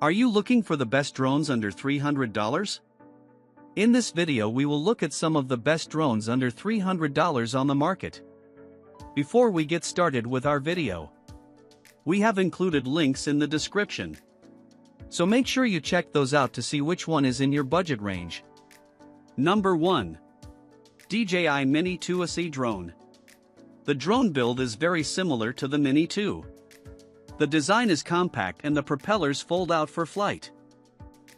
Are you looking for the best drones under $300? In this video we will look at some of the best drones under $300 on the market. Before we get started with our video, we have included links in the description, so make sure you check those out to see which one is in your budget range. Number 1. DJI Mini 2SE Drone. The drone build is very similar to the Mini 2. The design is compact and the propellers fold out for flight.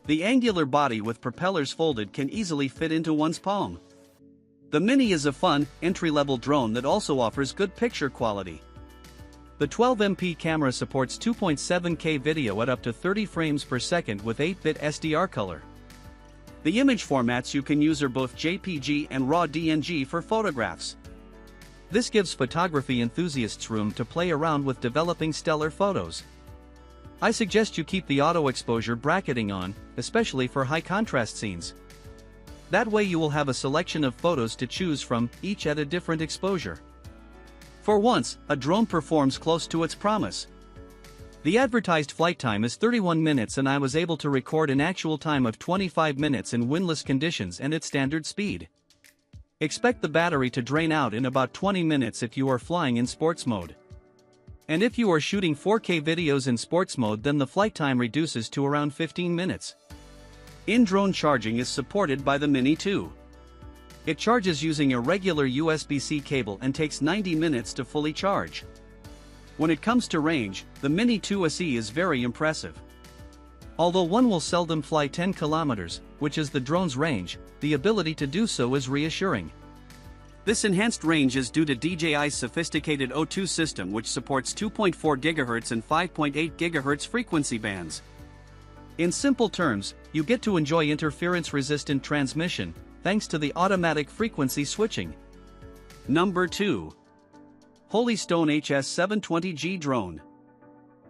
The angular body with propellers folded can easily fit into one's palm. The Mini is a fun, entry-level drone that also offers good picture quality. The 12MP camera supports 2.7K video at up to 30 frames per second with 8-bit SDR color. The image formats you can use are both JPG and RAW DNG for photographs. This gives photography enthusiasts room to play around with developing stellar photos. I suggest you keep the auto exposure bracketing on, especially for high contrast scenes. That way you will have a selection of photos to choose from, each at a different exposure. For once, a drone performs close to its promise. The advertised flight time is 31 minutes and I was able to record an actual time of 25 minutes in windless conditions and at standard speed. Expect the battery to drain out in about 20 minutes if you are flying in sports mode. And if you are shooting 4K videos in sports mode, then the flight time reduces to around 15 minutes. In-drone charging is supported by the Mini 2. It charges using a regular USB-C cable and takes 90 minutes to fully charge. When it comes to range, the Mini 2SE is very impressive. Although one will seldom fly 10 kilometers, which is the drone's range, the ability to do so is reassuring. This enhanced range is due to DJI's sophisticated O2 system, which supports 2.4 GHz and 5.8 GHz frequency bands. In simple terms, you get to enjoy interference-resistant transmission, thanks to the automatic frequency switching. Number 2. Holystone HS720G Drone.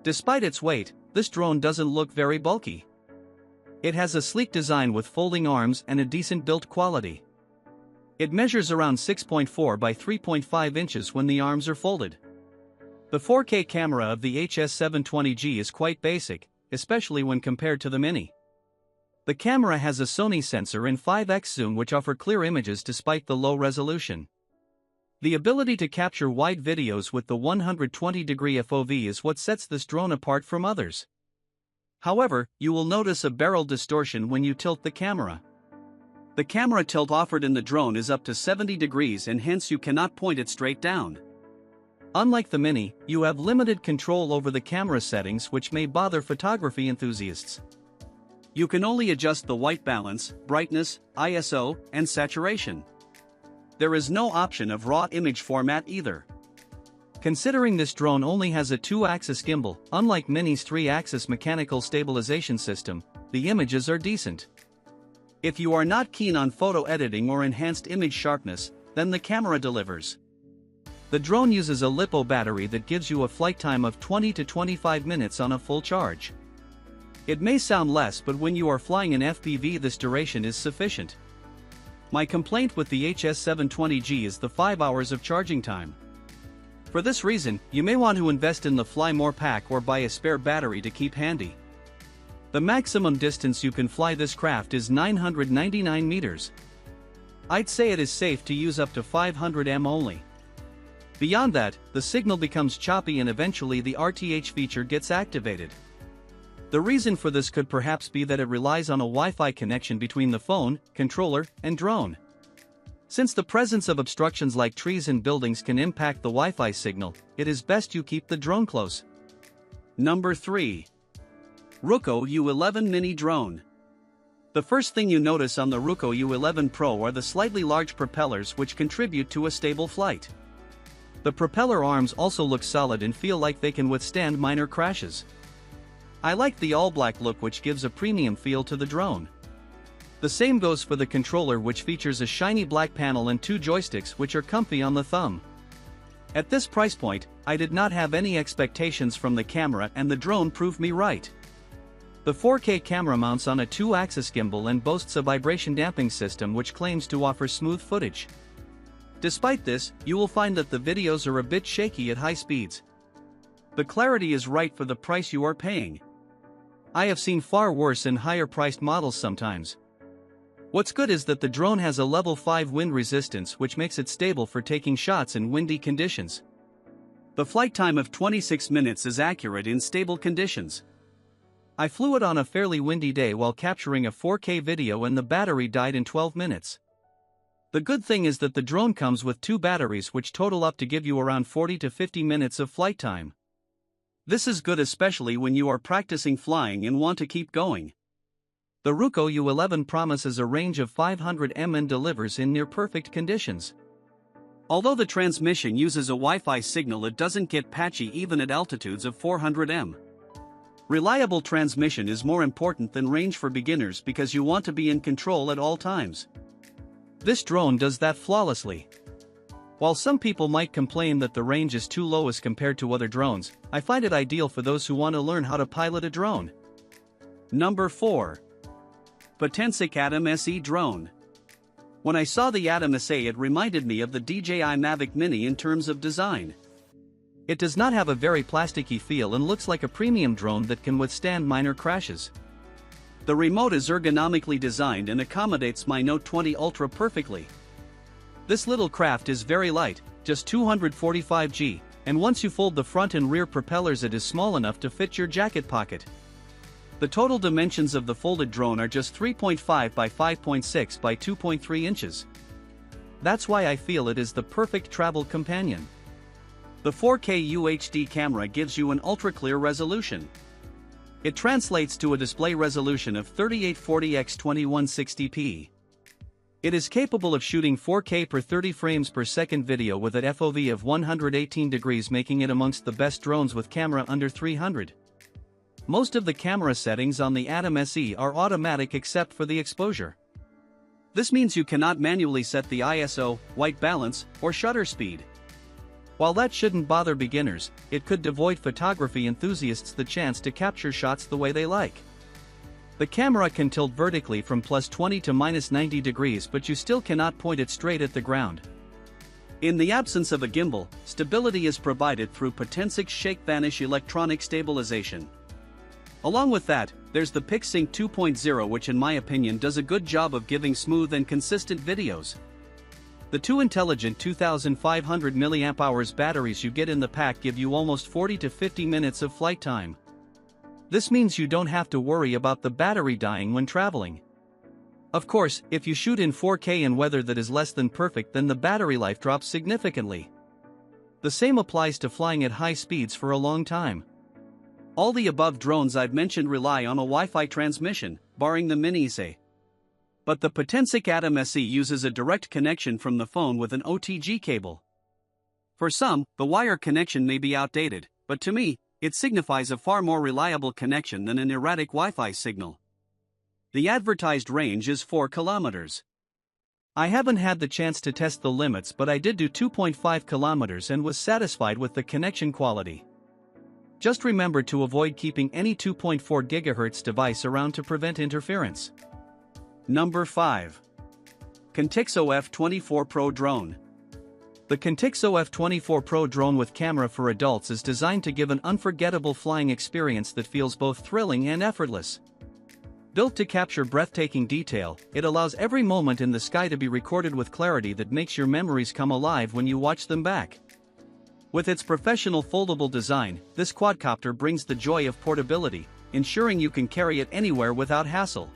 Despite its weight, this drone doesn't look very bulky. It has a sleek design with folding arms and a decent build quality. It measures around 6.4 by 3.5 inches when the arms are folded. The 4K camera of the HS720G is quite basic, especially when compared to the Mini. The camera has a Sony sensor and 5x zoom which offer clear images despite the low resolution. The ability to capture wide videos with the 120-degree FOV is what sets this drone apart from others. However, you will notice a barrel distortion when you tilt the camera. The camera tilt offered in the drone is up to 70 degrees and hence you cannot point it straight down. Unlike the Mini, you have limited control over the camera settings which may bother photography enthusiasts. You can only adjust the white balance, brightness, ISO, and saturation. There is no option of RAW image format either. Considering this drone only has a 2-axis gimbal, unlike Mini's 3-axis mechanical stabilization system, the images are decent. If you are not keen on photo editing or enhanced image sharpness, then the camera delivers. The drone uses a LiPo battery that gives you a flight time of 20 to 25 minutes on a full charge. It may sound less, but when you are flying an FPV this duration is sufficient. My complaint with the HS720G is the 5 hours of charging time. For this reason, you may want to invest in the Fly More pack or buy a spare battery to keep handy. The maximum distance you can fly this craft is 999 meters. I'd say it is safe to use up to 500 m only. Beyond that, the signal becomes choppy and eventually the RTH feature gets activated. The reason for this could perhaps be that it relies on a Wi-Fi connection between the phone, controller, and drone. Since the presence of obstructions like trees and buildings can impact the Wi-Fi signal, it is best you keep the drone close. Number 3. RUKO U11 Mini Drone. The first thing you notice on the RUKO U11 Pro are the slightly large propellers which contribute to a stable flight. The propeller arms also look solid and feel like they can withstand minor crashes. I like the all-black look which gives a premium feel to the drone. The same goes for the controller which features a shiny black panel and 2 joysticks which are comfy on the thumb. At this price point, I did not have any expectations from the camera and the drone proved me right. The 4K camera mounts on a 2-axis gimbal and boasts a vibration damping system which claims to offer smooth footage. Despite this, you will find that the videos are a bit shaky at high speeds. The clarity is right for the price you are paying. I have seen far worse and higher priced models sometimes. What's good is that the drone has a level 5 wind resistance, which makes it stable for taking shots in windy conditions. The flight time of 26 minutes is accurate in stable conditions. I flew it on a fairly windy day while capturing a 4K video and the battery died in 12 minutes. The good thing is that the drone comes with 2 batteries which total up to give you around 40 to 50 minutes of flight time. This is good especially when you are practicing flying and want to keep going. The RUKO U11 promises a range of 500 m and delivers in near-perfect conditions. Although the transmission uses a Wi-Fi signal, it doesn't get patchy even at altitudes of 400 m. Reliable transmission is more important than range for beginners because you want to be in control at all times. This drone does that flawlessly. While some people might complain that the range is too low as compared to other drones, I find it ideal for those who want to learn how to pilot a drone. Number 4. Potensic Atom SE Drone. When I saw the Atom SE, it reminded me of the DJI Mavic Mini in terms of design. It does not have a very plasticky feel and looks like a premium drone that can withstand minor crashes. The remote is ergonomically designed and accommodates my Note 20 Ultra perfectly. This little craft is very light, just 245 g, and once you fold the front and rear propellers it is small enough to fit your jacket pocket. The total dimensions of the folded drone are just 3.5 by 5.6 by 2.3 inches. That's why I feel it is the perfect travel companion. The 4K UHD camera gives you an ultra-clear resolution. It translates to a display resolution of 3840x2160p. It is capable of shooting 4K per 30 frames per second video with an FOV of 118 degrees, making it amongst the best drones with camera under 300. Most of the camera settings on the Atom SE are automatic except for the exposure. This means you cannot manually set the ISO, white balance, or shutter speed. While that shouldn't bother beginners, it could devoid photography enthusiasts the chance to capture shots the way they like. The camera can tilt vertically from +20 to -90 degrees, but you still cannot point it straight at the ground. In the absence of a gimbal, stability is provided through Potensic Shake-Vanish electronic stabilization. Along with that, there's the PicSync 2.0, which in my opinion does a good job of giving smooth and consistent videos. The 2 intelligent 2500 mAh batteries you get in the pack give you almost 40 to 50 minutes of flight time. This means you don't have to worry about the battery dying when traveling. Of course, if you shoot in 4K in weather that is less than perfect, then the battery life drops significantly. The same applies to flying at high speeds for a long time. All the above drones I've mentioned rely on a Wi-Fi transmission, barring the Mini SE. But the Potensic Atom SE uses a direct connection from the phone with an OTG cable. For some, the wire connection may be outdated, but to me, it signifies a far more reliable connection than an erratic Wi-Fi signal. The advertised range is 4 kilometers. I haven't had the chance to test the limits, but I did do 2.5 kilometers and was satisfied with the connection quality. Just remember to avoid keeping any 2.4 GHz device around to prevent interference. Number 5. Contixo F24 Pro Drone. The Contixo F24 Pro Drone with camera for adults is designed to give an unforgettable flying experience that feels both thrilling and effortless. Built to capture breathtaking detail, it allows every moment in the sky to be recorded with clarity that makes your memories come alive when you watch them back. With its professional foldable design, this quadcopter brings the joy of portability, ensuring you can carry it anywhere without hassle.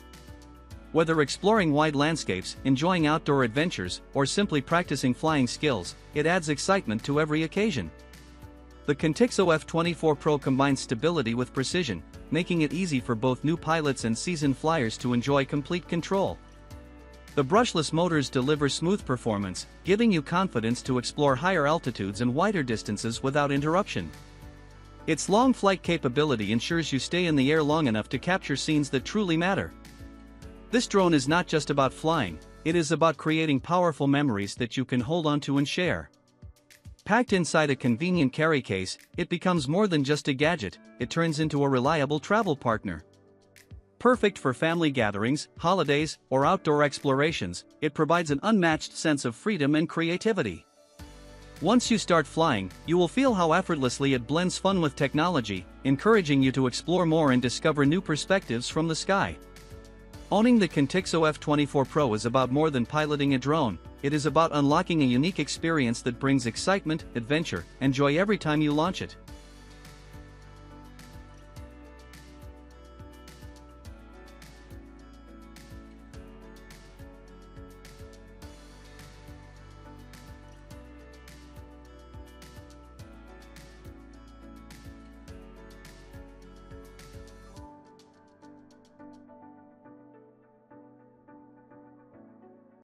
Whether exploring wide landscapes, enjoying outdoor adventures, or simply practicing flying skills, it adds excitement to every occasion. The Contixo F24 Pro combines stability with precision, making it easy for both new pilots and seasoned flyers to enjoy complete control. The brushless motors deliver smooth performance, giving you confidence to explore higher altitudes and wider distances without interruption. Its long flight capability ensures you stay in the air long enough to capture scenes that truly matter. This drone is not just about flying, it is about creating powerful memories that you can hold onto and share. Packed inside a convenient carry case, it becomes more than just a gadget, it turns into a reliable travel partner. Perfect for family gatherings, holidays, or outdoor explorations, it provides an unmatched sense of freedom and creativity. Once you start flying, you will feel how effortlessly it blends fun with technology, encouraging you to explore more and discover new perspectives from the sky. Owning the Contixo F24 Pro is about more than piloting a drone. It is about unlocking a unique experience that brings excitement, adventure, and joy every time you launch it.